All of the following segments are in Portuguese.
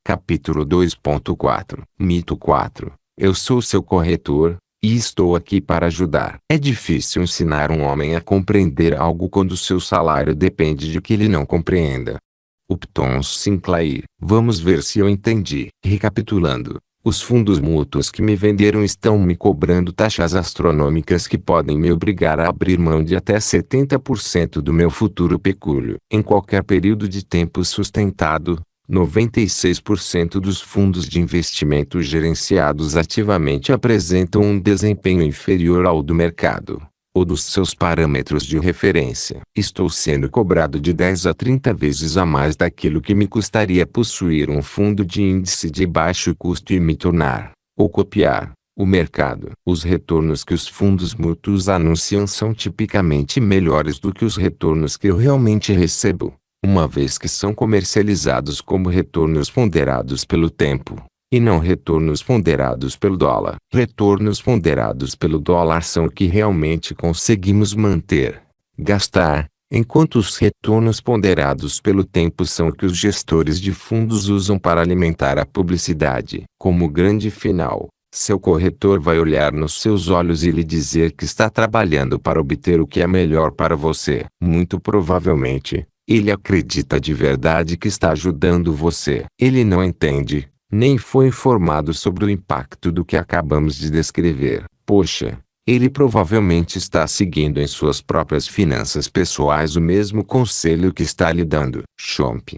Capítulo 2.4 Mito 4. Eu sou seu corretor, e estou aqui para ajudar. É difícil ensinar um homem a compreender algo quando seu salário depende de que ele não compreenda. Upton Sinclair. Vamos ver se eu entendi. Recapitulando. Os fundos mútuos que me venderam estão me cobrando taxas astronômicas que podem me obrigar a abrir mão de até 70% do meu futuro pecúlio. Em qualquer período de tempo sustentado, 96% dos fundos de investimento gerenciados ativamente apresentam um desempenho inferior ao do mercado, ou dos seus parâmetros de referência. Estou sendo cobrado de 10 a 30 vezes a mais daquilo que me custaria possuir um fundo de índice de baixo custo e me tornar, ou copiar, o mercado. Os retornos que os fundos mútuos anunciam são tipicamente melhores do que os retornos que eu realmente recebo, uma vez que são comercializados como retornos ponderados pelo tempo, e não retornos ponderados pelo dólar. Retornos ponderados pelo dólar são o que realmente conseguimos manter, gastar, enquanto os retornos ponderados pelo tempo são o que os gestores de fundos usam para alimentar a publicidade. Como grande final, seu corretor vai olhar nos seus olhos e lhe dizer que está trabalhando para obter o que é melhor para você. Muito provavelmente, ele acredita de verdade que está ajudando você. Ele não entende, nem foi informado sobre o impacto do que acabamos de descrever. Poxa, ele provavelmente está seguindo em suas próprias finanças pessoais o mesmo conselho que está lhe dando. Chomp.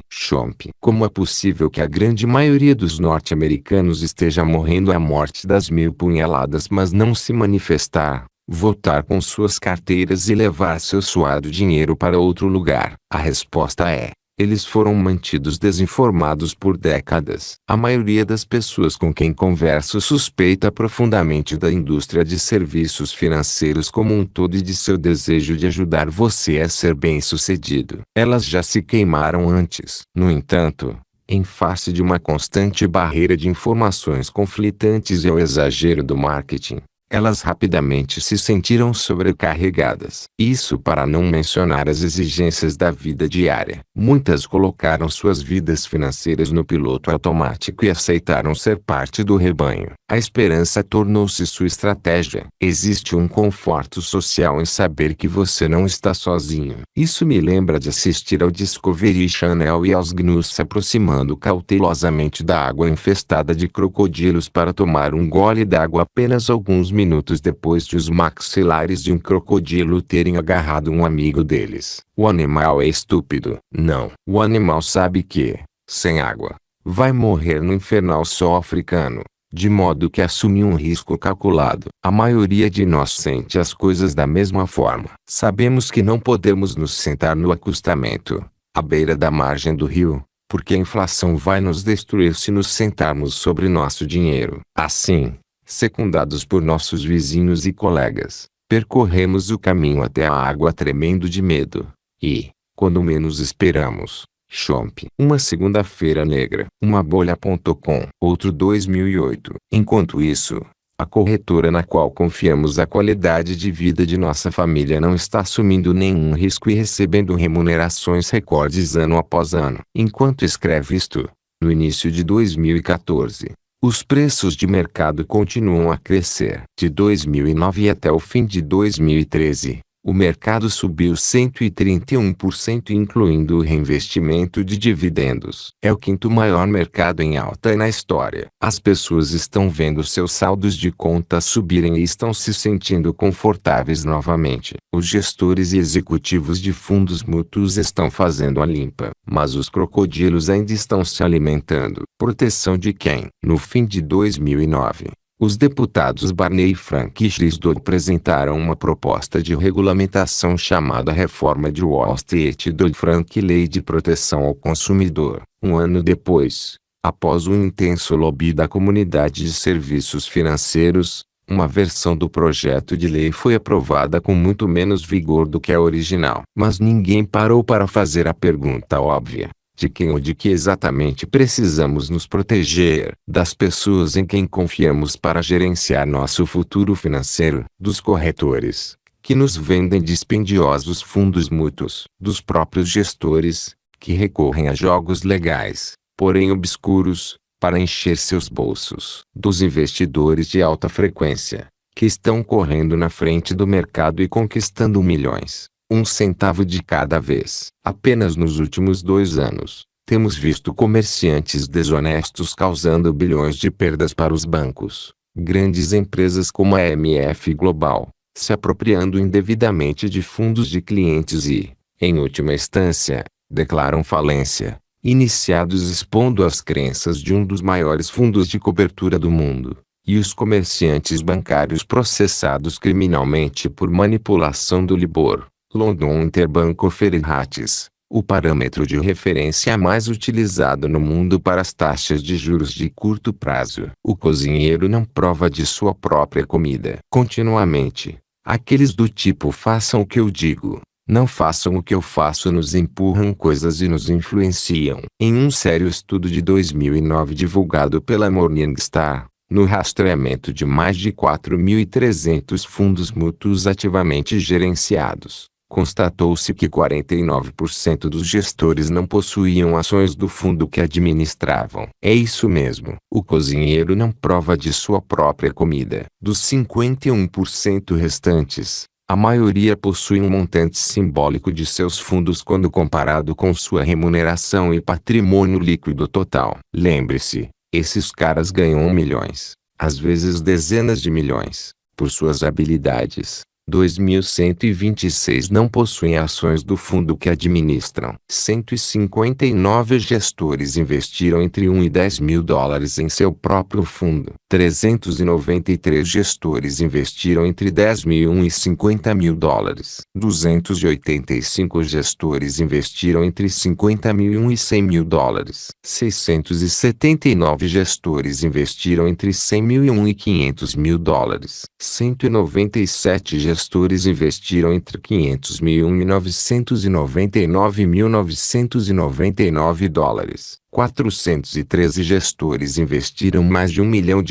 Como é possível que a grande maioria dos norte-americanos esteja morrendo a morte das 1000 punhaladas mas não se manifestar, voltar com suas carteiras e levar seu suado dinheiro para outro lugar? A resposta é: eles foram mantidos desinformados por décadas. A maioria das pessoas com quem converso suspeita profundamente da indústria de serviços financeiros como um todo e de seu desejo de ajudar você a ser bem-sucedido. Elas já se queimaram antes. No entanto, em face de uma constante barreira de informações conflitantes e ao exagero do marketing, elas rapidamente se sentiram sobrecarregadas. Isso para não mencionar as exigências da vida diária. Muitas colocaram suas vidas financeiras no piloto automático e aceitaram ser parte do rebanho. A esperança tornou-se sua estratégia. Existe um conforto social em saber que você não está sozinho. Isso me lembra de assistir ao Discovery Channel e aos gnus se aproximando cautelosamente da água infestada de crocodilos para tomar um gole d'água apenas alguns minutos depois de os maxilares de um crocodilo terem agarrado um amigo deles. O animal é estúpido. Não. O animal sabe que, sem água, vai morrer no infernal sol africano, de modo que assume um risco calculado. A maioria de nós sente as coisas da mesma forma. Sabemos que não podemos nos sentar no acostamento, à beira da margem do rio, porque a inflação vai nos destruir se nos sentarmos sobre nosso dinheiro. Assim, secundados por nossos vizinhos e colegas, percorremos o caminho até a água tremendo de medo. E, quando menos esperamos, chomp. Uma segunda-feira negra. Uma bolha.com. Outro 2008. Enquanto isso, a corretora na qual confiamos a qualidade de vida de nossa família não está assumindo nenhum risco e recebendo remunerações recordes ano após ano. Enquanto escreve isto, no início de 2014, os preços de mercado continuam a crescer. De 2009 até o fim de 2013, o mercado subiu 131%, incluindo o reinvestimento de dividendos. É o quinto maior mercado em alta na história. As pessoas estão vendo seus saldos de conta subirem e estão se sentindo confortáveis novamente. Os gestores e executivos de fundos mútuos estão fazendo a limpa, mas os crocodilos ainda estão se alimentando. Proteção de quem? No fim de 2009, os deputados Barney Frank e Chris Dodd apresentaram uma proposta de regulamentação chamada Reforma de Wall Street Dodd-Frank Lei de Proteção ao Consumidor. Um ano depois, após um intenso lobby da comunidade de serviços financeiros, uma versão do projeto de lei foi aprovada com muito menos vigor do que a original. Mas ninguém parou para fazer a pergunta óbvia: de quem ou de que exatamente precisamos nos proteger? Das pessoas em quem confiamos para gerenciar nosso futuro financeiro, dos corretores, que nos vendem dispendiosos fundos mútuos, dos próprios gestores, que recorrem a jogos legais, porém obscuros, para encher seus bolsos. Dos investidores de alta frequência, que estão correndo na frente do mercado e conquistando milhões, um centavo de cada vez. Apenas nos últimos 2 anos, temos visto comerciantes desonestos causando bilhões de perdas para os bancos, grandes empresas como a MF Global, se apropriando indevidamente de fundos de clientes e, em última instância, declaram falência, iniciados expondo as crenças de um dos maiores fundos de cobertura do mundo, e os comerciantes bancários processados criminalmente por manipulação do LIBOR, London Interbank Offer Rates, o parâmetro de referência mais utilizado no mundo para as taxas de juros de curto prazo. O cozinheiro não prova de sua própria comida. Continuamente, aqueles do tipo façam o que eu digo, não façam o que eu faço nos empurram coisas e nos influenciam. Em um sério estudo de 2009 divulgado pela Morningstar, no rastreamento de mais de 4.300 fundos mútuos ativamente gerenciados, constatou-se que 49% dos gestores não possuíam ações do fundo que administravam. É isso mesmo. O cozinheiro não prova de sua própria comida. Dos 51% restantes, a maioria possui um montante simbólico de seus fundos quando comparado com sua remuneração e patrimônio líquido total. Lembre-se, esses caras ganham milhões, às vezes dezenas de milhões, por suas habilidades. 2.126 não possuem ações do fundo que administram. 159 gestores investiram entre $1 e $10.000 em seu próprio fundo. 393 gestores investiram entre $10.000 e $50.000. 285 gestores investiram entre $50.000 e $100.000. 679 gestores investiram entre $100.000 e $500.000. 197 gestores investiram entre $500.000 e $999.999. 413 gestores investiram mais de $1 milhão.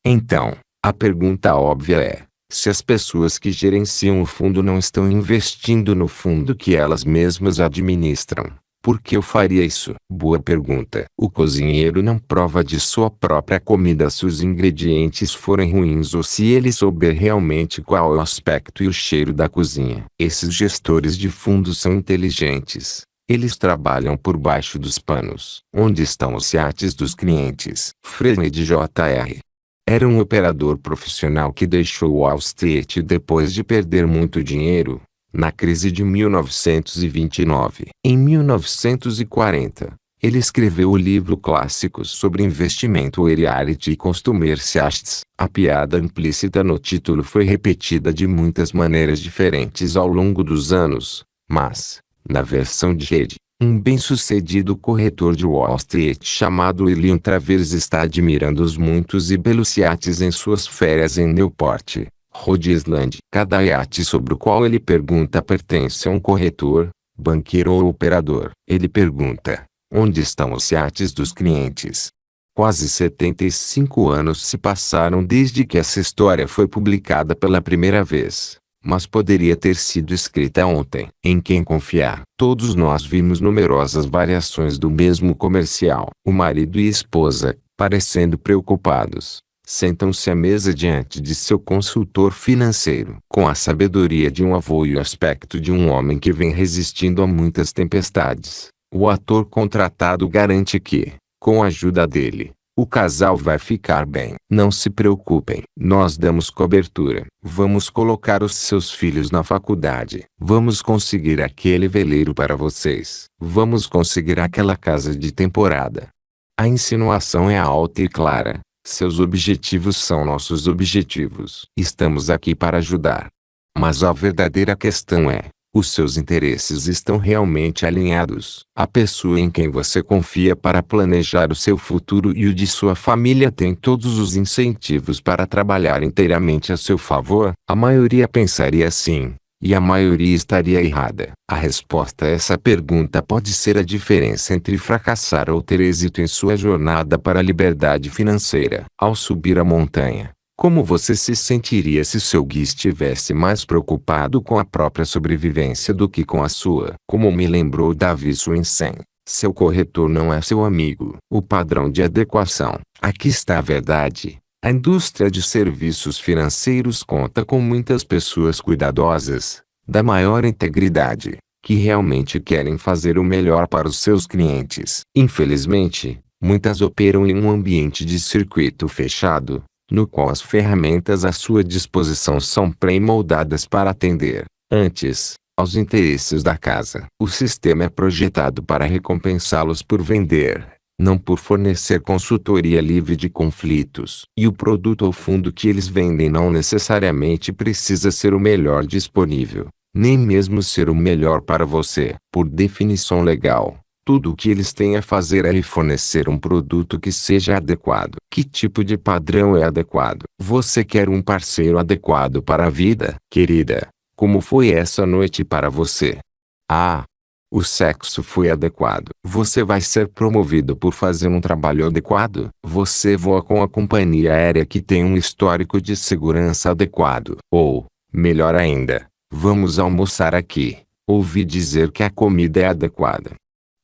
Então, a pergunta óbvia é: se as pessoas que gerenciam o fundo não estão investindo no fundo que elas mesmas administram, por que eu faria isso? Boa pergunta. O cozinheiro não prova de sua própria comida se os ingredientes forem ruins ou se ele souber realmente qual é o aspecto e o cheiro da cozinha. Esses gestores de fundos são inteligentes. Eles trabalham por baixo dos panos. Onde estão os iates dos clientes? Fred Jr. Era um operador profissional que deixou Wall Street depois de perder muito dinheiro, na crise de 1929. Em 1940, ele escreveu o livro clássico sobre investimento Reality e Commercials. A piada implícita no título foi repetida de muitas maneiras diferentes ao longo dos anos, mas, na versão de rede, um bem-sucedido corretor de Wall Street chamado William Travers está admirando os muitos e belos iates em suas férias em Newport, Rhode Island. Cada iate sobre o qual ele pergunta pertence a um corretor, banqueiro ou operador. Ele pergunta: onde estão os iates dos clientes? Quase 75 anos se passaram desde que essa história foi publicada pela primeira vez, mas poderia ter sido escrita ontem. Em quem confiar? Todos nós vimos numerosas variações do mesmo comercial. O marido e esposa, parecendo preocupados, sentam-se à mesa diante de seu consultor financeiro. Com a sabedoria de um avô e o aspecto de um homem que vem resistindo a muitas tempestades, o ator contratado garante que, com a ajuda dele, o casal vai ficar bem. Não se preocupem. Nós damos cobertura. Vamos colocar os seus filhos na faculdade. Vamos conseguir aquele veleiro para vocês. Vamos conseguir aquela casa de temporada. A insinuação é alta e clara. Seus objetivos são nossos objetivos. Estamos aqui para ajudar. Mas a verdadeira questão é: os seus interesses estão realmente alinhados? A pessoa em quem você confia para planejar o seu futuro e o de sua família tem todos os incentivos para trabalhar inteiramente a seu favor? A maioria pensaria assim, e a maioria estaria errada. A resposta a essa pergunta pode ser a diferença entre fracassar ou ter êxito em sua jornada para a liberdade financeira. Ao subir a montanha, como você se sentiria se seu guia estivesse mais preocupado com a própria sobrevivência do que com a sua? Como me lembrou Davi Swensen, Seu corretor não é seu amigo. O padrão de adequação. Aqui está a verdade. A indústria de serviços financeiros conta com muitas pessoas cuidadosas, da maior integridade, que realmente querem fazer o melhor para os seus clientes. Infelizmente, muitas operam em um ambiente de circuito fechado, no qual as ferramentas à sua disposição são pré-moldadas para atender, antes, aos interesses da casa. O sistema é projetado para recompensá-los por vender, não por fornecer consultoria livre de conflitos. E o produto ou fundo que eles vendem não necessariamente precisa ser o melhor disponível, nem mesmo ser o melhor para você. Por definição legal, tudo o que eles têm a fazer é lhe fornecer um produto que seja adequado. Que tipo de padrão é adequado? Você quer um parceiro adequado para a vida? Querida, como foi essa noite para você? Ah, o sexo foi adequado. Você vai ser promovido por fazer um trabalho adequado? Você voa com a companhia aérea que tem um histórico de segurança adequado? Ou, melhor ainda, vamos almoçar aqui. Ouvi dizer que a comida é adequada.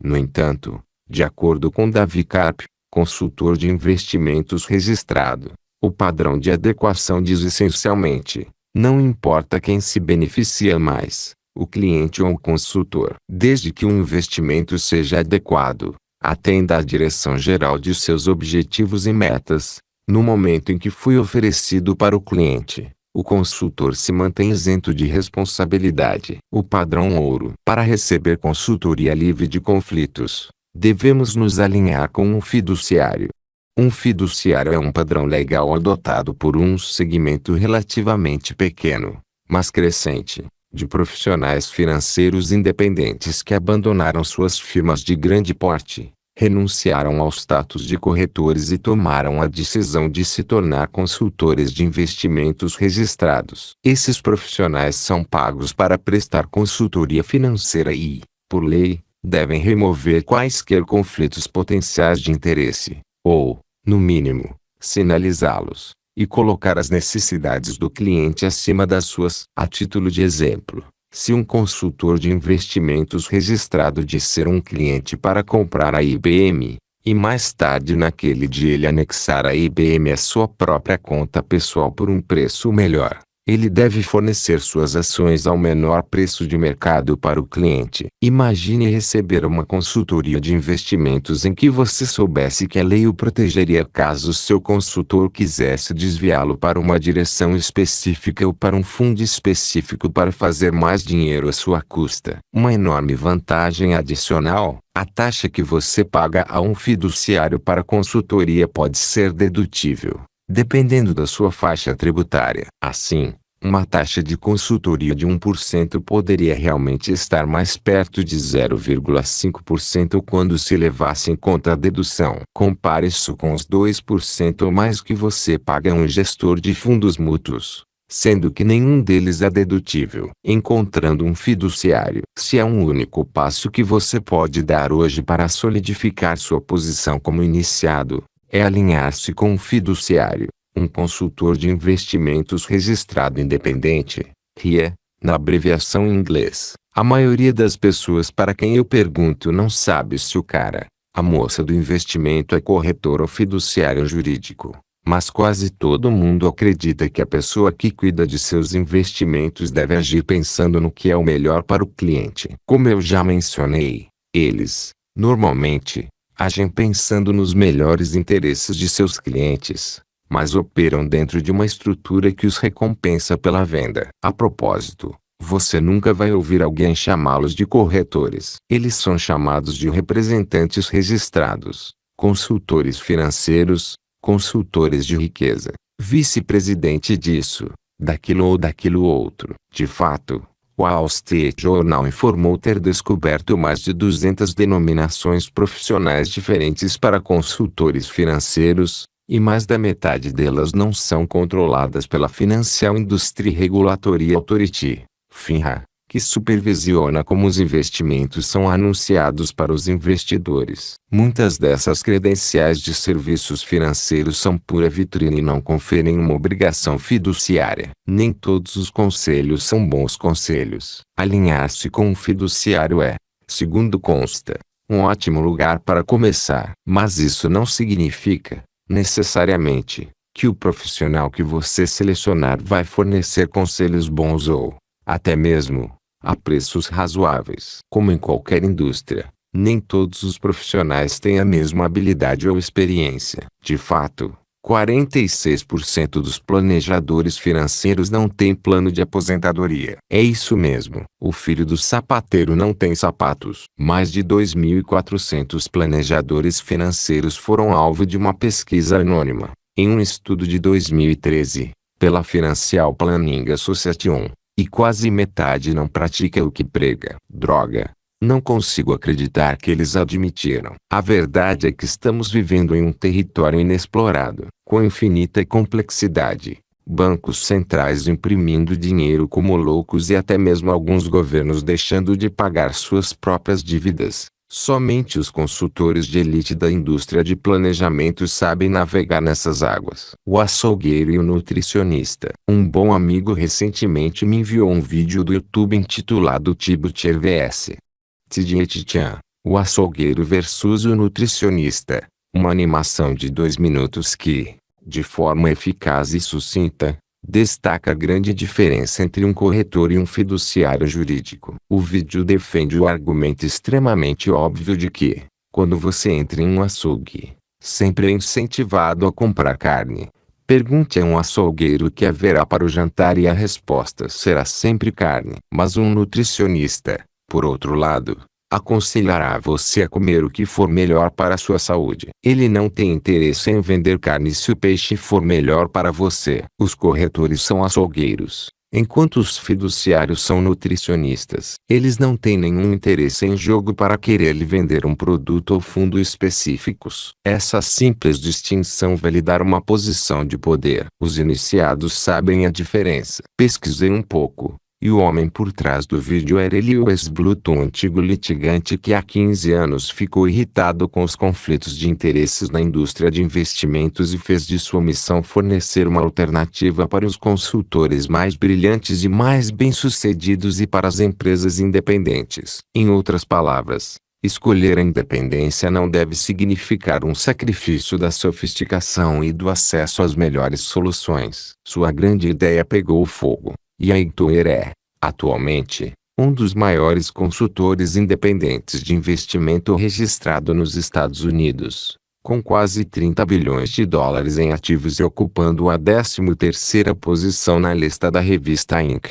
No entanto, de acordo com Davi Karp, consultor de investimentos registrado, o padrão de adequação diz essencialmente: não importa quem se beneficia mais, o cliente ou o consultor. Desde que o investimento seja adequado, atenda à direção geral de seus objetivos e metas, no momento em que foi oferecido para o cliente, o consultor se mantém isento de responsabilidade. O padrão ouro. Para receber consultoria livre de conflitos, devemos nos alinhar com um fiduciário. Um fiduciário é um padrão legal adotado por um segmento relativamente pequeno, mas crescente, de profissionais financeiros independentes que abandonaram suas firmas de grande porte, renunciaram ao status de corretores e tomaram a decisão de se tornar consultores de investimentos registrados. Esses profissionais são pagos para prestar consultoria financeira e, por lei, devem remover quaisquer conflitos potenciais de interesse, ou, no mínimo, sinalizá-los, e colocar as necessidades do cliente acima das suas. A título de exemplo, se um consultor de investimentos registrado disser um cliente para comprar a IBM, e mais tarde naquele dia ele anexar a IBM à sua própria conta pessoal por um preço melhor, ele deve fornecer suas ações ao menor preço de mercado para o cliente. Imagine receber uma consultoria de investimentos em que você soubesse que a lei o protegeria caso seu consultor quisesse desviá-lo para uma direção específica ou para um fundo específico para fazer mais dinheiro à sua custa. Uma enorme vantagem adicional: a taxa que você paga a um fiduciário para consultoria pode ser dedutível, dependendo da sua faixa tributária. Assim, uma taxa de consultoria de 1% poderia realmente estar mais perto de 0,5% quando se levasse em conta a dedução. Compare isso com os 2% ou mais que você paga a um gestor de fundos mútuos, sendo que nenhum deles é dedutível. Encontrando um fiduciário. Se é um único passo que você pode dar hoje para solidificar sua posição como iniciado, é alinhar-se com um fiduciário, um consultor de investimentos registrado independente, RIA, na abreviação em inglês. A maioria das pessoas para quem eu pergunto não sabe se o cara, a moça do investimento é corretor ou fiduciário jurídico, mas quase todo mundo acredita que a pessoa que cuida de seus investimentos deve agir pensando no que é o melhor para o cliente. Como eu já mencionei, eles, normalmente, agem pensando nos melhores interesses de seus clientes, mas operam dentro de uma estrutura que os recompensa pela venda. A propósito, você nunca vai ouvir alguém chamá-los de corretores. Eles são chamados de representantes registrados, consultores financeiros, consultores de riqueza, vice-presidente disso, daquilo ou daquilo outro. De fato, o Wall Street Journal informou ter descoberto mais de 200 denominações profissionais diferentes para consultores financeiros, e mais da metade delas não são controladas pela Financial Industry Regulatory Authority, FINRA, que supervisiona como os investimentos são anunciados para os investidores. Muitas dessas credenciais de serviços financeiros são pura vitrine e não conferem uma obrigação fiduciária. Nem todos os conselhos são bons conselhos. Alinhar-se com um fiduciário é, segundo consta, um ótimo lugar para começar. Mas isso não significa, necessariamente, que o profissional que você selecionar vai fornecer conselhos bons ou, até mesmo, a preços razoáveis. Como em qualquer indústria, nem todos os profissionais têm a mesma habilidade ou experiência. De fato, 46% dos planejadores financeiros não têm plano de aposentadoria. É isso mesmo. O filho do sapateiro não tem sapatos. Mais de 2.400 planejadores financeiros foram alvo de uma pesquisa anônima, em um estudo de 2013, pela Financial Planning Association, e quase metade não pratica o que prega. Droga! Não consigo acreditar que eles admitiram. A verdade é que estamos vivendo em um território inexplorado, com infinita complexidade. Bancos centrais imprimindo dinheiro como loucos e até mesmo alguns governos deixando de pagar suas próprias dívidas. Somente os consultores de elite da indústria de planejamento sabem navegar nessas águas. O açougueiro e o nutricionista. Um bom amigo recentemente me enviou um vídeo do YouTube intitulado Tibucher vs. Tidjet-chan, o açougueiro versus o nutricionista, uma animação de 2 minutos que, de forma eficaz e sucinta, destaca a grande diferença entre um corretor e um fiduciário jurídico. O vídeo defende o argumento extremamente óbvio de que, quando você entra em um açougue, sempre é incentivado a comprar carne. Pergunte a um açougueiro o que haverá para o jantar e a resposta será sempre carne. Mas um nutricionista, por outro lado, aconselhará você a comer o que for melhor para a sua saúde. Ele não tem interesse em vender carne se o peixe for melhor para você. Os corretores são açougueiros, enquanto os fiduciários são nutricionistas. Eles não têm nenhum interesse em jogo para querer lhe vender um produto ou fundo específicos. Essa simples distinção vai lhe dar uma posição de poder. Os iniciados sabem a diferença. Pesquisei um pouco. E o homem por trás do vídeo era Elias Bluto, um antigo litigante que há 15 anos ficou irritado com os conflitos de interesses na indústria de investimentos e fez de sua missão fornecer uma alternativa para os consultores mais brilhantes e mais bem-sucedidos e para as empresas independentes. Em outras palavras, escolher a independência não deve significar um sacrifício da sofisticação e do acesso às melhores soluções. Sua grande ideia pegou fogo. E a Hightower é, atualmente, um dos maiores consultores independentes de investimento registrado nos Estados Unidos, com quase 30 bilhões de dólares em ativos e ocupando a 13ª posição na lista da revista Inc.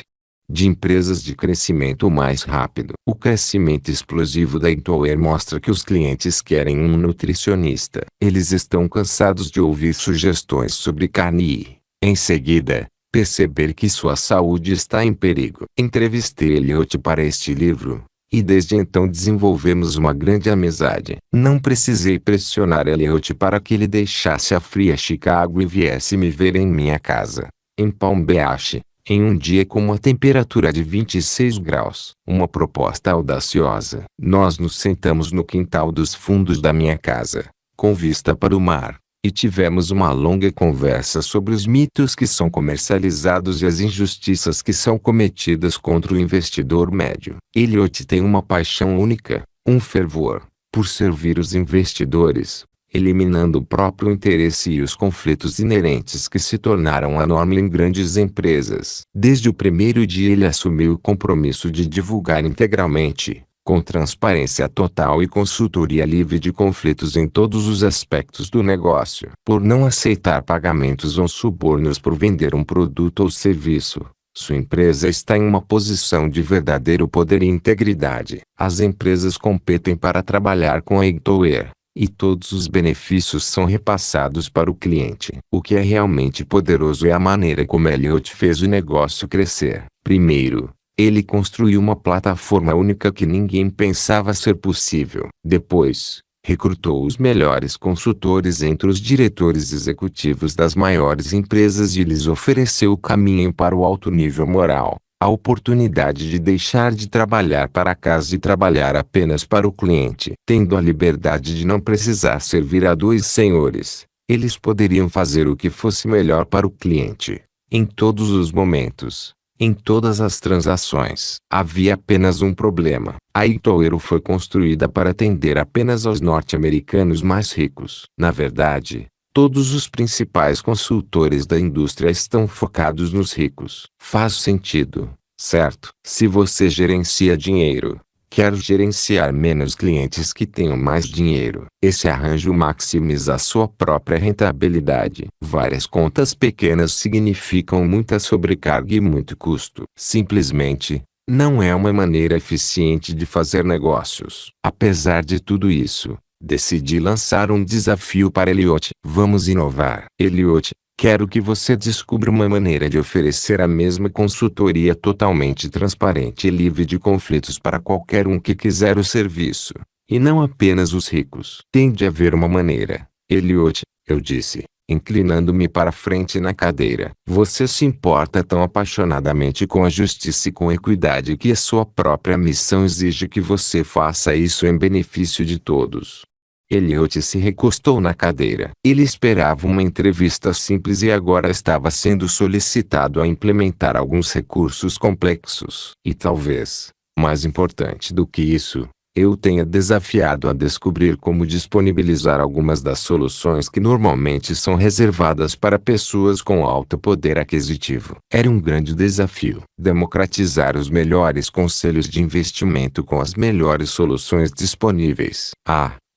de empresas de crescimento mais rápido. O crescimento explosivo da Hightower mostra que os clientes querem um nutricionista. Eles estão cansados de ouvir sugestões sobre carne e, em seguida, perceber que sua saúde está em perigo. Entrevistei Elliot para este livro, e desde então desenvolvemos uma grande amizade. Não precisei pressionar Elliot para que ele deixasse a fria Chicago e viesse me ver em minha casa, em Palm Beach, em um dia com uma temperatura de 26 graus. Uma proposta audaciosa. Nós nos sentamos no quintal dos fundos da minha casa, com vista para o mar. E tivemos uma longa conversa sobre os mitos que são comercializados e as injustiças que são cometidas contra o investidor médio. Elliot tem uma paixão única, um fervor, por servir os investidores, eliminando o próprio interesse e os conflitos inerentes que se tornaram a norma em grandes empresas. Desde o primeiro dia ele assumiu o compromisso de divulgar integralmente, com transparência total e consultoria livre de conflitos em todos os aspectos do negócio. Por não aceitar pagamentos ou subornos por vender um produto ou serviço, sua empresa está em uma posição de verdadeiro poder e integridade. As empresas competem para trabalhar com a Hightower, e todos os benefícios são repassados para o cliente. O que é realmente poderoso é a maneira como Elliot fez o negócio crescer. Primeiro, ele construiu uma plataforma única que ninguém pensava ser possível. Depois, recrutou os melhores consultores entre os diretores executivos das maiores empresas e lhes ofereceu o caminho para o alto nível moral, a oportunidade de deixar de trabalhar para casa e trabalhar apenas para o cliente. Tendo a liberdade de não precisar servir a 2 senhores, eles poderiam fazer o que fosse melhor para o cliente, em todos os momentos. Em todas as transações, havia apenas um problema. A Itoeiro foi construída para atender apenas aos norte-americanos mais ricos. Na verdade, todos os principais consultores da indústria estão focados nos ricos. Faz sentido, certo? Se você gerencia dinheiro, quer gerenciar menos clientes que tenham mais dinheiro. Esse arranjo maximiza sua própria rentabilidade. Várias contas pequenas significam muita sobrecarga e muito custo. Simplesmente, não é uma maneira eficiente de fazer negócios. Apesar de tudo isso, decidi lançar um desafio para Elliot. Vamos inovar. Elliot, quero que você descubra uma maneira de oferecer a mesma consultoria totalmente transparente e livre de conflitos para qualquer um que quiser o serviço, e não apenas os ricos. Tem de haver uma maneira, Elliot, eu disse, inclinando-me para frente na cadeira. Você se importa tão apaixonadamente com a justiça e com a equidade que a sua própria missão exige que você faça isso em benefício de todos. Elliot se recostou na cadeira. Ele esperava uma entrevista simples e agora estava sendo solicitado a implementar alguns recursos complexos. E talvez, mais importante do que isso, eu tenha desafiado a descobrir como disponibilizar algumas das soluções que normalmente são reservadas para pessoas com alto poder aquisitivo. Era um grande desafio. Democratizar os melhores conselhos de investimento com as melhores soluções disponíveis.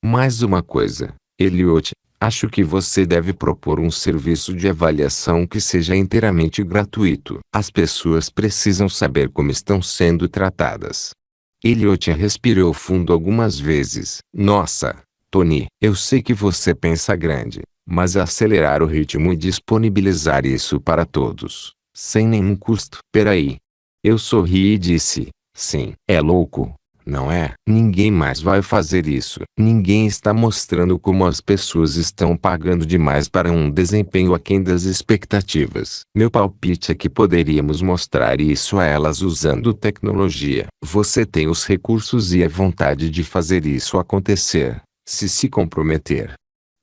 Mais uma coisa, Elliot, acho que você deve propor um serviço de avaliação que seja inteiramente gratuito. As pessoas precisam saber como estão sendo tratadas. Elliot respirou fundo algumas vezes. Nossa, Tony, eu sei que você pensa grande, mas acelerar o ritmo e disponibilizar isso para todos, sem nenhum custo. Peraí. Eu sorri e disse, sim, é louco. Não é? Ninguém mais vai fazer isso. Ninguém está mostrando como as pessoas estão pagando demais para um desempenho aquém das expectativas. Meu palpite é que poderíamos mostrar isso a elas usando tecnologia. Você tem os recursos e a vontade de fazer isso acontecer, se comprometer.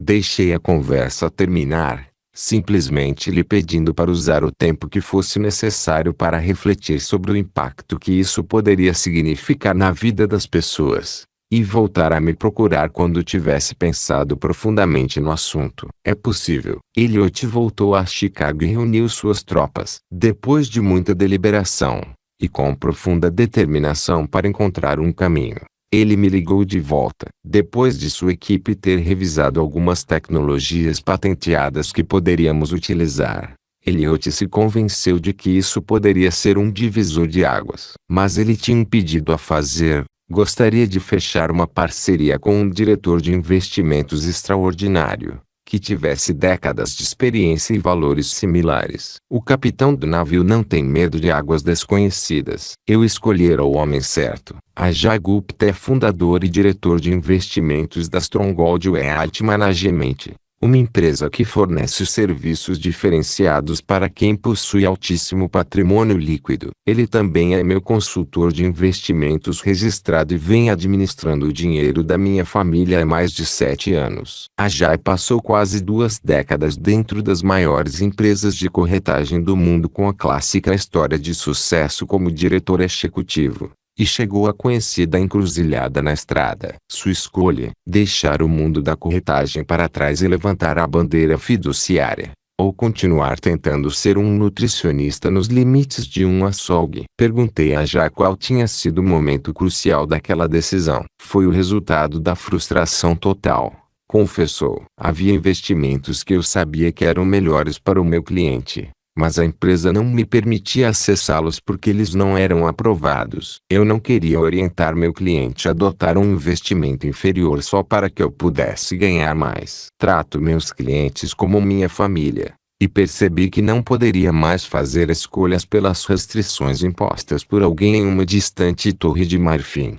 Deixei a conversa terminar, simplesmente lhe pedindo para usar o tempo que fosse necessário para refletir sobre o impacto que isso poderia significar na vida das pessoas, e voltar a me procurar quando tivesse pensado profundamente no assunto. É possível. Elliot voltou a Chicago e reuniu suas tropas. Depois de muita deliberação, e com profunda determinação para encontrar um caminho, ele me ligou de volta. Depois de sua equipe ter revisado algumas tecnologias patenteadas que poderíamos utilizar, Elliot se convenceu de que isso poderia ser um divisor de águas. Mas ele tinha um pedido a fazer. Gostaria de fechar uma parceria com um diretor de investimentos extraordinário, que tivesse décadas de experiência e valores similares. O capitão do navio não tem medo de águas desconhecidas. Eu escolhera o homem certo. Ajay Gupta é fundador e diretor de investimentos da Stronghold Wealth Management, uma empresa que fornece serviços diferenciados para quem possui altíssimo patrimônio líquido. Ele também é meu consultor de investimentos registrado e vem administrando o dinheiro da minha família há mais de 7 anos. Ajay passou quase 2 décadas dentro das maiores empresas de corretagem do mundo com a clássica história de sucesso como diretor executivo. E chegou à conhecida encruzilhada na estrada. Sua escolha, deixar o mundo da corretagem para trás e levantar a bandeira fiduciária, ou continuar tentando ser um nutricionista nos limites de um açougue. Perguntei a Ajay qual tinha sido o momento crucial daquela decisão. Foi o resultado da frustração total, confessou. Havia investimentos que eu sabia que eram melhores para o meu cliente, mas a empresa não me permitia acessá-los porque eles não eram aprovados. Eu não queria orientar meu cliente a adotar um investimento inferior só para que eu pudesse ganhar mais. Trato meus clientes como minha família, e percebi que não poderia mais fazer escolhas pelas restrições impostas por alguém em uma distante Torre de Marfim.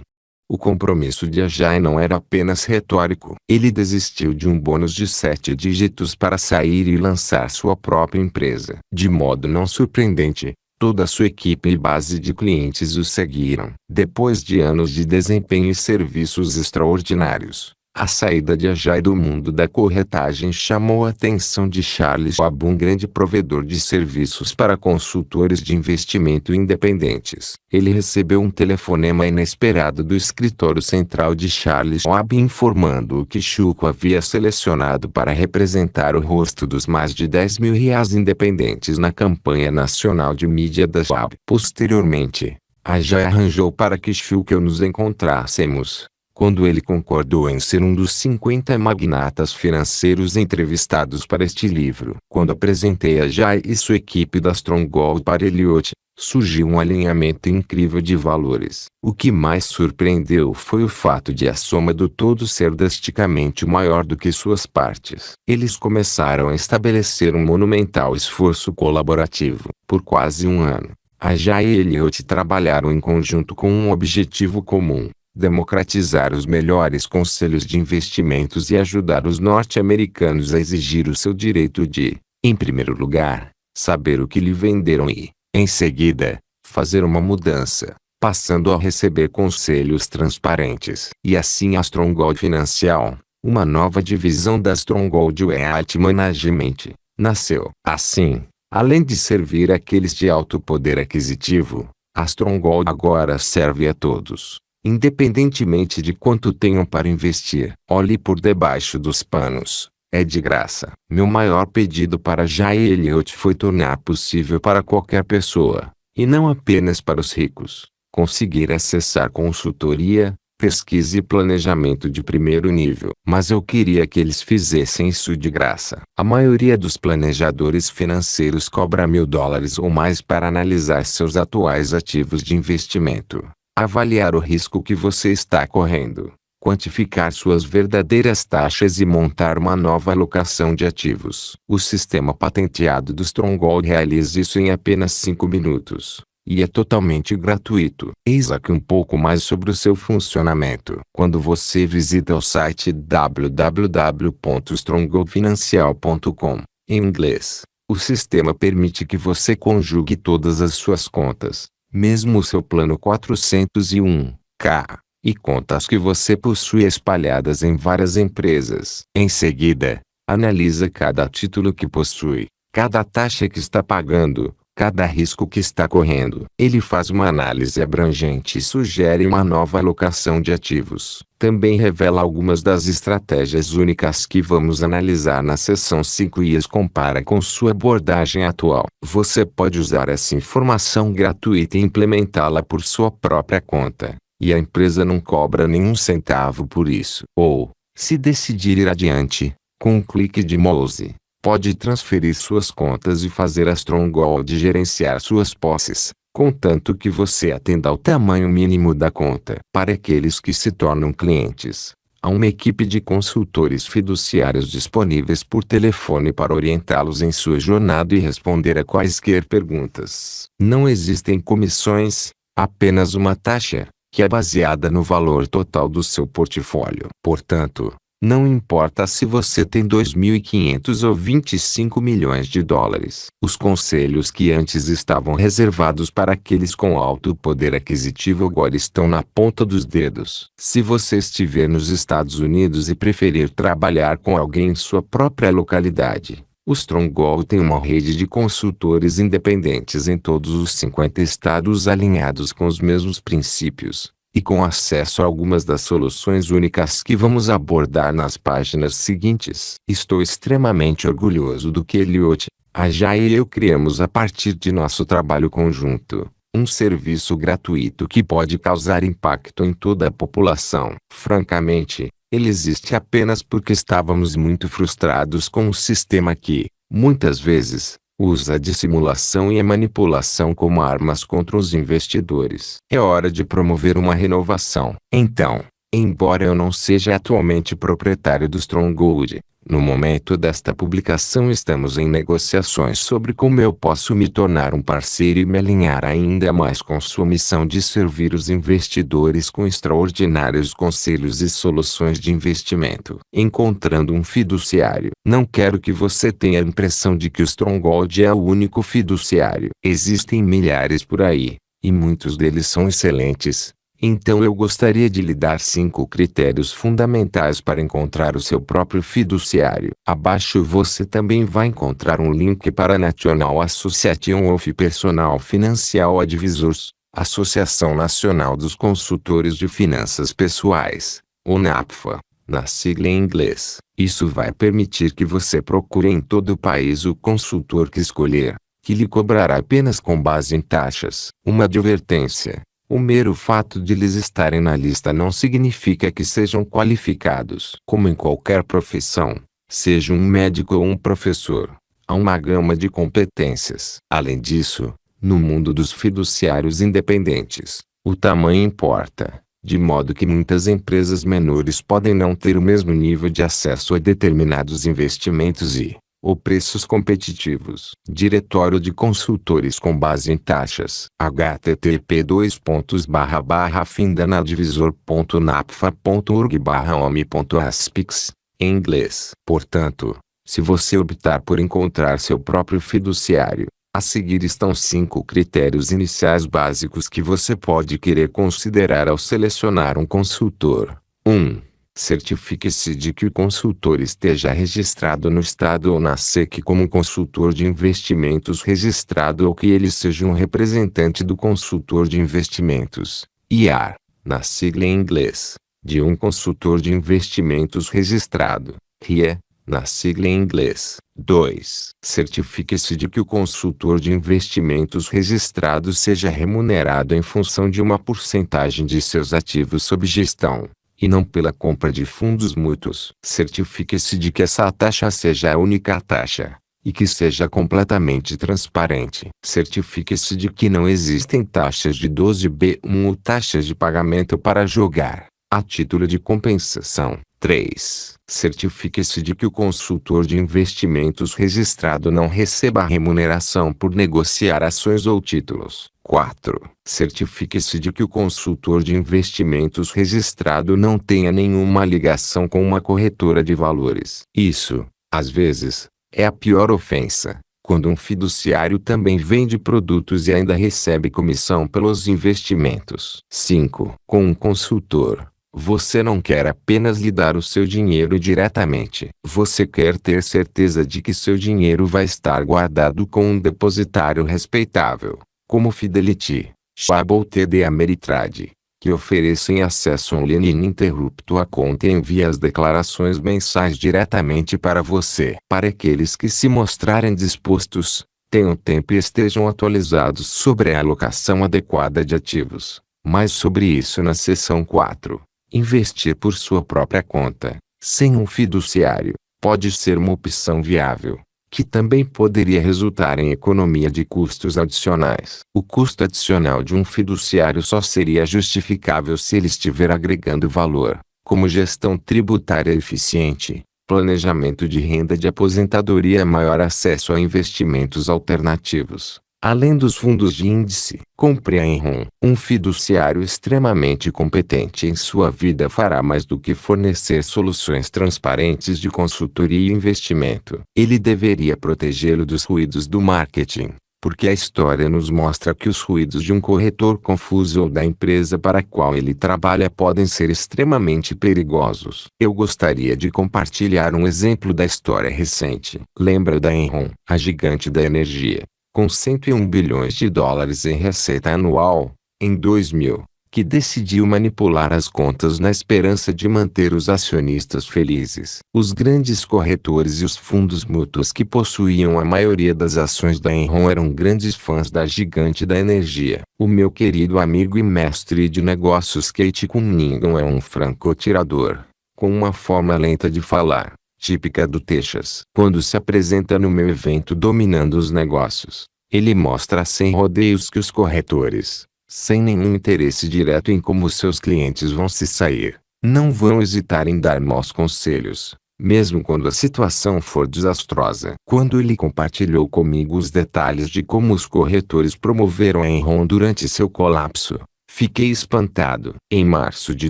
O compromisso de Ajay não era apenas retórico. Ele desistiu de um bônus de 7 dígitos para sair e lançar sua própria empresa. De modo não surpreendente, toda a sua equipe e base de clientes o seguiram. Depois de anos de desempenho e serviços extraordinários, A saída de Ajay do mundo da corretagem chamou a atenção de Charles Schwab, um grande provedor de serviços para consultores de investimento independentes. Ele recebeu um telefonema inesperado do escritório central de Charles Schwab informando-o que Schwab havia selecionado para representar o rosto dos mais de 10 mil reais independentes na campanha nacional de mídia da Schwab. Posteriormente, Ajay arranjou para que Schwab e eu nos encontrássemos. Quando ele concordou em ser um dos 50 magnatas financeiros entrevistados para este livro. Quando apresentei a Jay e sua equipe da Stronghold para Elliott, surgiu um alinhamento incrível de valores. O que mais surpreendeu foi o fato de a soma do todo ser drasticamente maior do que suas partes. Eles começaram a estabelecer um monumental esforço colaborativo. Por quase um ano, a Jay e Elliott trabalharam em conjunto com um objetivo comum: democratizar os melhores conselhos de investimentos e ajudar os norte-americanos a exigir o seu direito de, em primeiro lugar, saber o que lhe venderam e, em seguida, fazer uma mudança, passando a receber conselhos transparentes. E assim a Stronghold Financial, uma nova divisão da Stronghold Wealth Management, nasceu. Assim, além de servir aqueles de alto poder aquisitivo, a Stronghold agora serve a todos, independentemente de quanto tenham para investir. Olhe por debaixo dos panos. É de graça. Meu maior pedido para Jay e Elliott foi tornar possível para qualquer pessoa, e não apenas para os ricos, conseguir acessar consultoria, pesquisa e planejamento de primeiro nível. Mas eu queria que eles fizessem isso de graça. A maioria dos planejadores financeiros cobra $1.000 ou mais para analisar seus atuais ativos de investimento, avaliar o risco que você está correndo, quantificar suas verdadeiras taxas e montar uma nova alocação de ativos. O sistema patenteado do Stronghold realiza isso em apenas 5 minutos, e é totalmente gratuito. Eis aqui um pouco mais sobre o seu funcionamento. Quando você visita o site www.strongholdfinancial.com, em inglês, o sistema permite que você conjugue todas as suas contas, mesmo o seu plano 401k, e contas que você possui espalhadas em várias empresas. Em seguida, analisa cada título que possui, cada taxa que está pagando, cada risco que está correndo. Ele faz uma análise abrangente e sugere uma nova alocação de ativos. Também revela algumas das estratégias únicas que vamos analisar na seção 5 e as compara com sua abordagem atual. Você pode usar essa informação gratuita e implementá-la por sua própria conta, e a empresa não cobra nenhum centavo por isso. Ou, se decidir ir adiante, com um clique de mouse, pode transferir suas contas e fazer a Stronghold gerenciar suas posses, contanto que você atenda ao tamanho mínimo da conta. Para aqueles que se tornam clientes, há uma equipe de consultores fiduciários disponíveis por telefone para orientá-los em sua jornada e responder a quaisquer perguntas. Não existem comissões, apenas uma taxa, que é baseada no valor total do seu portfólio. Portanto, não importa se você tem 2.500 ou 25 milhões de dólares. Os conselhos que antes estavam reservados para aqueles com alto poder aquisitivo agora estão na ponta dos dedos. Se você estiver nos Estados Unidos e preferir trabalhar com alguém em sua própria localidade, o Stronghold tem uma rede de consultores independentes em todos os 50 estados alinhados com os mesmos princípios, e com acesso a algumas das soluções únicas que vamos abordar nas páginas seguintes. Estou extremamente orgulhoso do que Elliott, Ajay e eu criamos a partir de nosso trabalho conjunto, um serviço gratuito que pode causar impacto em toda a população. Francamente, ele existe apenas porque estávamos muito frustrados com o sistema que, muitas vezes, usa a dissimulação e a manipulação como armas contra os investidores. É hora de promover uma renovação. Então, embora eu não seja atualmente proprietário do Stronghold, no momento desta publicação estamos em negociações sobre como eu posso me tornar um parceiro e me alinhar ainda mais com sua missão de servir os investidores com extraordinários conselhos e soluções de investimento. Encontrando um fiduciário. Não quero que você tenha a impressão de que o Stronghold é o único fiduciário. Existem milhares por aí, e muitos deles são excelentes, Então eu gostaria de lhe dar 5 critérios fundamentais para encontrar o seu próprio fiduciário. Abaixo você também vai encontrar um link para a National Association of Personal Financial Advisors, Associação Nacional dos Consultores de Finanças Pessoais, ou NAPFA, na sigla em inglês. Isso vai permitir que você procure em todo o país o consultor que escolher, que lhe cobrará apenas com base em taxas. Uma advertência. O mero fato de eles estarem na lista não significa que sejam qualificados. Como em qualquer profissão, seja um médico ou um professor, há uma gama de competências. Além disso, no mundo dos fiduciários independentes, o tamanho importa, de modo que muitas empresas menores podem não ter o mesmo nível de acesso a determinados investimentos ou preços competitivos. Diretório de Consultores com base em taxas. http://findanadvisor.napfa.org/home.aspix, em inglês. Portanto, se você optar por encontrar seu próprio fiduciário, a seguir estão 5 critérios iniciais básicos que você pode querer considerar ao selecionar um consultor. 1. Certifique-se de que o consultor esteja registrado no estado ou na SEC como um consultor de investimentos registrado ou que ele seja um representante do consultor de investimentos, IR, na sigla em inglês, de um consultor de investimentos registrado, RIE, na sigla em inglês. 2. Certifique-se de que o consultor de investimentos registrado seja remunerado em função de uma porcentagem de seus ativos sob gestão, e não pela compra de fundos mútuos. Certifique-se de que essa taxa seja a única taxa, e que seja completamente transparente. Certifique-se de que não existem taxas de 12B1 ou taxas de pagamento para jogar, a título de compensação. 3. Certifique-se de que o consultor de investimentos registrado não receba remuneração por negociar ações ou títulos. 4. Certifique-se de que o consultor de investimentos registrado não tenha nenhuma ligação com uma corretora de valores. Isso, às vezes, é a pior ofensa, quando um fiduciário também vende produtos e ainda recebe comissão pelos investimentos. 5. Com um consultor, você não quer apenas lhe dar o seu dinheiro diretamente. Você quer ter certeza de que seu dinheiro vai estar guardado com um depositário respeitável, como Fidelity, Schwab ou TD Ameritrade, que oferecem acesso online ininterrupto à conta e envia as declarações mensais diretamente para você. Para aqueles que se mostrarem dispostos, tenham tempo e estejam atualizados sobre a alocação adequada de ativos. Mais sobre isso na seção 4. Investir por sua própria conta, sem um fiduciário, pode ser uma opção viável, que também poderia resultar em economia de custos adicionais. O custo adicional de um fiduciário só seria justificável se ele estiver agregando valor, como gestão tributária eficiente, planejamento de renda de aposentadoria e maior acesso a investimentos alternativos. Além dos fundos de índice, compre a Enron. Um fiduciário extremamente competente em sua vida fará mais do que fornecer soluções transparentes de consultoria e investimento. Ele deveria protegê-lo dos ruídos do marketing, porque a história nos mostra que os ruídos de um corretor confuso ou da empresa para a qual ele trabalha podem ser extremamente perigosos. Eu gostaria de compartilhar um exemplo da história recente. Lembra da Enron, a gigante da energia, com 101 bilhões de dólares em receita anual, em 2000, que decidiu manipular as contas na esperança de manter os acionistas felizes. Os grandes corretores e os fundos mútuos que possuíam a maioria das ações da Enron eram grandes fãs da gigante da energia. O meu querido amigo e mestre de negócios Kate Cunningham é um francotirador, com uma forma lenta de falar, típica do Texas. Quando se apresenta no meu evento Dominando os Negócios, ele mostra sem rodeios que os corretores, sem nenhum interesse direto em como seus clientes vão se sair, não vão hesitar em dar maus conselhos, mesmo quando a situação for desastrosa. Quando ele compartilhou comigo os detalhes de como os corretores promoveram a Enron durante seu colapso, fiquei espantado. Em março de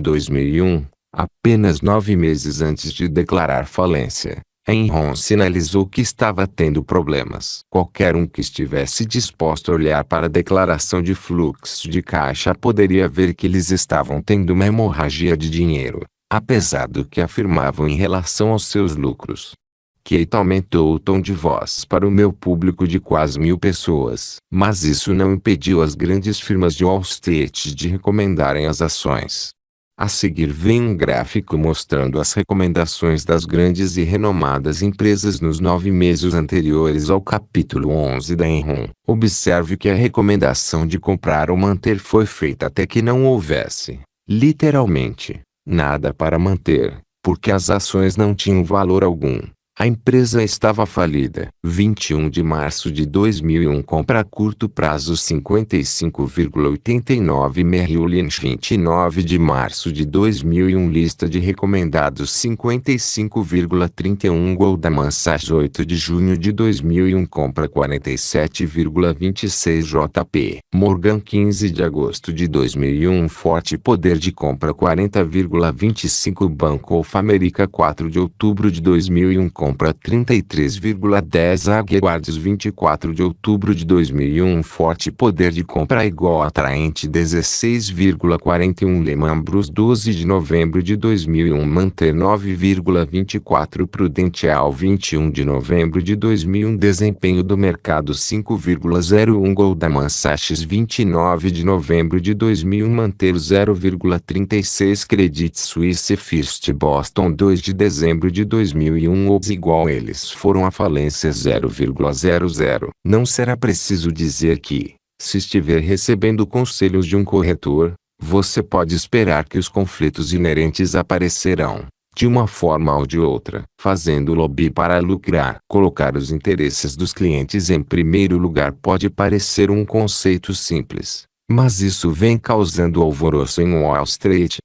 2001, apenas 9 meses antes de declarar falência, Enron sinalizou que estava tendo problemas. Qualquer um que estivesse disposto a olhar para a declaração de fluxo de caixa poderia ver que eles estavam tendo uma hemorragia de dinheiro, apesar do que afirmavam em relação aos seus lucros. Kate aumentou o tom de voz para o meu público de quase 1.000 pessoas. Mas isso não impediu as grandes firmas de Wall Street de recomendarem as ações. A seguir vem um gráfico mostrando as recomendações das grandes e renomadas empresas nos 9 meses anteriores ao capítulo 11 da Enron. Observe que a recomendação de comprar ou manter foi feita até que não houvesse, literalmente, nada para manter, porque as ações não tinham valor algum. A empresa estava falida. 21 de março de 2001 compra a curto prazo 55,89 Merrill Lynch. 29 de março de 2001 lista de recomendados 55,31 Goldman Sachs. 8 de junho de 2001 compra 47,26 JP Morgan. 15 de agosto de 2001 forte poder de compra 40,25 Bank of America. 4 de outubro de 2001 compra 33,10 Aguardes. 24 de outubro de 2001 forte poder de compra igual atraente 16,41 Lehman Brothers. 12 de novembro de 2001 manter 9,24 Prudential. 21 de novembro de 2001 desempenho do mercado 5,01 Goldman Sachs. 29 de novembro de 2001 manter 0,36 Credit Suisse First Boston. 2 de dezembro de 2001 os igual eles foram à falência 0,00. Não será preciso dizer que, se estiver recebendo conselhos de um corretor, você pode esperar que os conflitos inerentes aparecerão, de uma forma ou de outra, fazendo lobby para lucrar. Colocar os interesses dos clientes em primeiro lugar pode parecer um conceito simples, mas isso vem causando alvoroço em Wall Street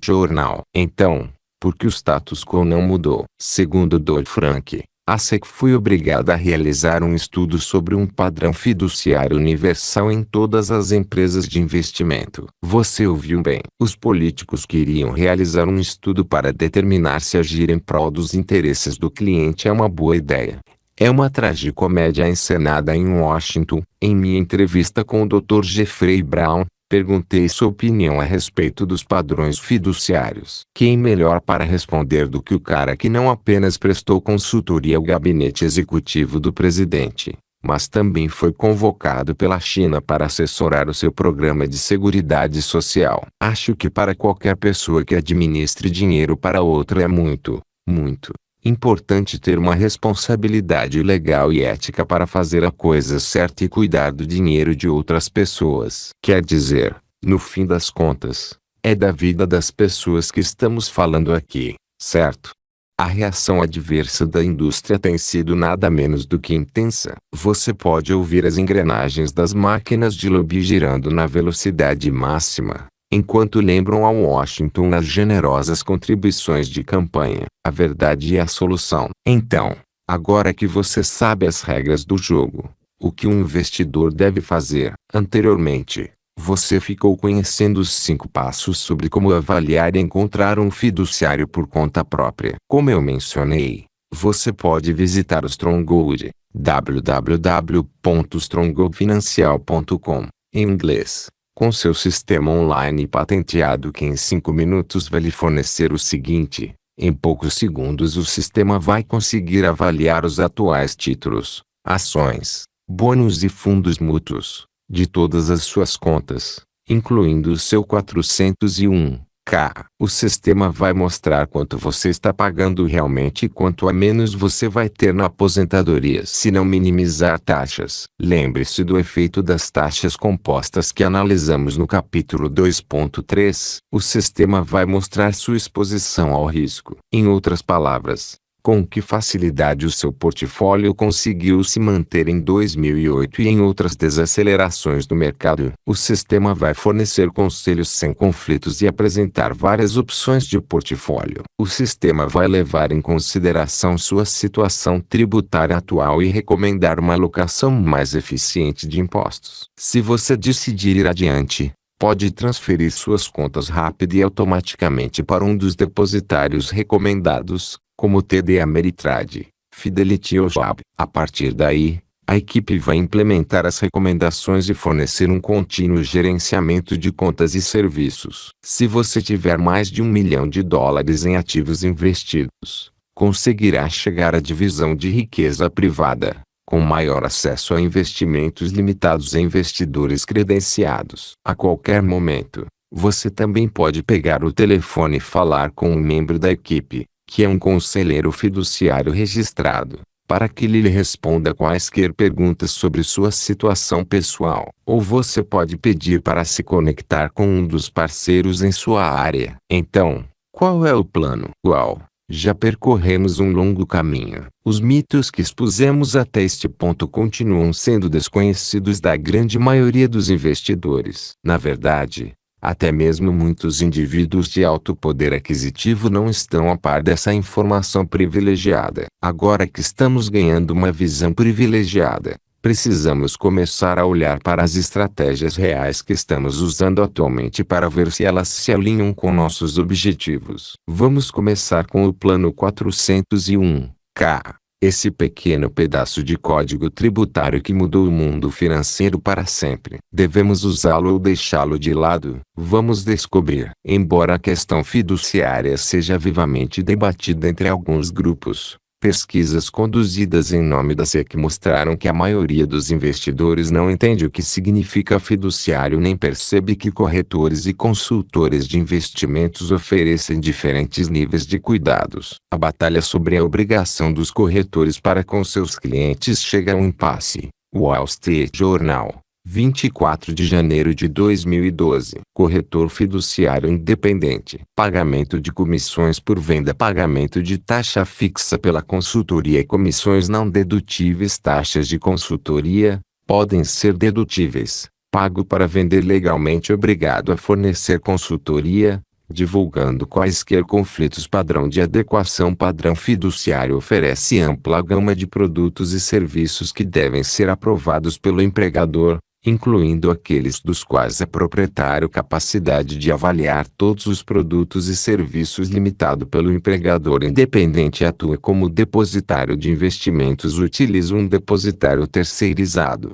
Journal. Então, porque o status quo não mudou. Segundo Dodd-Frank, a SEC foi obrigada a realizar um estudo sobre um padrão fiduciário universal em todas as empresas de investimento. Você ouviu bem. Os políticos queriam realizar um estudo para determinar se agir em prol dos interesses do cliente é uma boa ideia. É uma tragicomédia encenada em Washington. Em minha entrevista com o Dr. Jeffrey Brown, perguntei sua opinião a respeito dos padrões fiduciários. Quem melhor para responder do que o cara que não apenas prestou consultoria ao gabinete executivo do presidente, mas também foi convocado pela China para assessorar o seu programa de seguridade social. Acho que para qualquer pessoa que administre dinheiro para outra é muito importante ter uma responsabilidade legal e ética para fazer a coisa certa e cuidar do dinheiro de outras pessoas. Quer dizer, no fim das contas, é da vida das pessoas que estamos falando aqui, certo? A reação adversa da indústria tem sido nada menos do que intensa. Você pode ouvir as engrenagens das máquinas de lobby girando na velocidade máxima, enquanto lembram a Washington as generosas contribuições de campanha. A verdade é a solução. Então, agora que você sabe as regras do jogo, o que um investidor deve fazer. Anteriormente, você ficou conhecendo os 5 passos sobre como avaliar e encontrar um fiduciário por conta própria. Como eu mencionei, você pode visitar o Stronghold, www.strongholdfinancial.com, em inglês, com seu sistema online patenteado que em 5 minutos vai lhe fornecer o seguinte: em poucos segundos o sistema vai conseguir avaliar os atuais títulos, ações, bônus e fundos mútuos, de todas as suas contas, incluindo o seu 401(k). O sistema vai mostrar quanto você está pagando realmente e quanto a menos você vai ter na aposentadoria se não minimizar taxas. Lembre-se do efeito das taxas compostas que analisamos no capítulo 2.3. O sistema vai mostrar sua exposição ao risco. Em outras palavras, com que facilidade o seu portfólio conseguiu se manter em 2008 e em outras desacelerações do mercado. O sistema vai fornecer conselhos sem conflitos e apresentar várias opções de portfólio. O sistema vai levar em consideração sua situação tributária atual e recomendar uma alocação mais eficiente de impostos. Se você decidir ir adiante, pode transferir suas contas rápida e automaticamente para um dos depositários recomendados, como TD Ameritrade, Fidelity ou Schwab. A partir daí, a equipe vai implementar as recomendações e fornecer um contínuo gerenciamento de contas e serviços. Se você tiver mais de $1 milhão em ativos investidos, conseguirá chegar à divisão de riqueza privada, com maior acesso a investimentos limitados e investidores credenciados. A qualquer momento, você também pode pegar o telefone e falar com um membro da equipe, que é um conselheiro fiduciário registrado, para que ele lhe responda quaisquer perguntas sobre sua situação pessoal. Ou você pode pedir para se conectar com um dos parceiros em sua área. Então, qual é o plano? Uau! Já percorremos um longo caminho. Os mitos que expusemos até este ponto continuam sendo desconhecidos da grande maioria dos investidores. Na verdade, até mesmo muitos indivíduos de alto poder aquisitivo não estão a par dessa informação privilegiada. Agora que estamos ganhando uma visão privilegiada, precisamos começar a olhar para as estratégias reais que estamos usando atualmente para ver se elas se alinham com nossos objetivos. Vamos começar com o Plano 401(k). Esse pequeno pedaço de código tributário que mudou o mundo financeiro para sempre. Devemos usá-lo ou deixá-lo de lado? Vamos descobrir. Embora a questão fiduciária seja vivamente debatida entre alguns grupos, pesquisas conduzidas em nome da SEC mostraram que a maioria dos investidores não entende o que significa fiduciário nem percebe que corretores e consultores de investimentos oferecem diferentes níveis de cuidados. A batalha sobre a obrigação dos corretores para com seus clientes chega a um impasse. Wall Street Journal, 24 de janeiro de 2012. Corretor fiduciário independente. Pagamento de comissões por venda. Pagamento de taxa fixa pela consultoria e comissões não dedutíveis. Taxas de consultoria podem ser dedutíveis. Pago para vender legalmente. Obrigado a fornecer consultoria, divulgando quaisquer conflitos. Padrão de adequação. Padrão fiduciário oferece ampla gama de produtos e serviços que devem ser aprovados pelo empregador, incluindo aqueles dos quais é proprietário capacidade de avaliar todos os produtos e serviços. Limitado pelo empregador independente. Atua como depositário de investimentos. Utiliza um depositário terceirizado.